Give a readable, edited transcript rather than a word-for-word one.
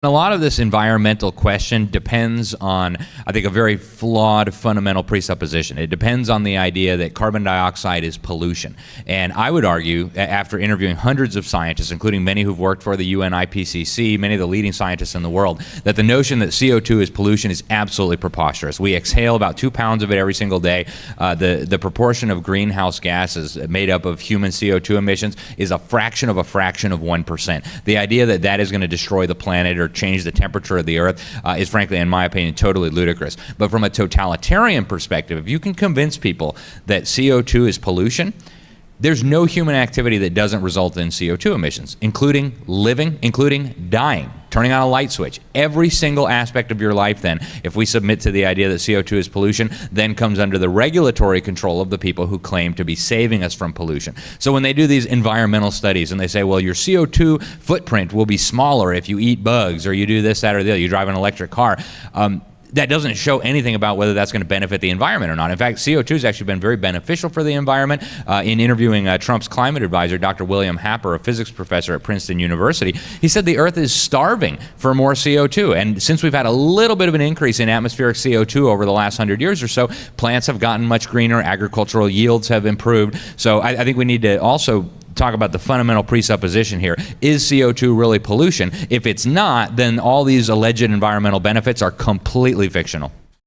A lot of this environmental question depends on, I think, a very flawed fundamental presupposition. It depends on the idea that carbon dioxide is pollution. And I would argue, after interviewing hundreds of scientists, including many who've worked for the UN IPCC, many of the leading scientists in the world, that the notion that CO2 is pollution is absolutely preposterous. We exhale about 2 pounds of it every single day. The proportion of greenhouse gases made up of human CO2 emissions is a fraction of 1%. The idea that that is going to destroy the planet or change the temperature of the earth is, frankly, in my opinion, totally ludicrous. But from a totalitarian perspective, if you can convince people that CO2 is pollution, there's no human activity that doesn't result in CO2 emissions, including living, including dying, turning on a light switch. Every single aspect of your life then, if we submit to the idea that CO2 is pollution, then comes under the regulatory control of the people who claim to be saving us from pollution. So when they do these environmental studies and they say, well, your CO2 footprint will be smaller if you eat bugs or you do this, that, or the other, you drive an electric car, that doesn't show anything about whether that's going to benefit the environment or not. In fact, CO2 has actually been very beneficial for the environment. In interviewing Trump's climate advisor, Dr. William Happer, a physics professor at Princeton University, he said the Earth is starving for more CO2. And since we've had a little bit of an increase in atmospheric CO2 over the last 100 years or so, plants have gotten much greener, agricultural yields have improved. So I think we need to also talk about the fundamental presupposition here. Is CO2 really pollution? If it's not, then all these alleged environmental benefits are completely fictional.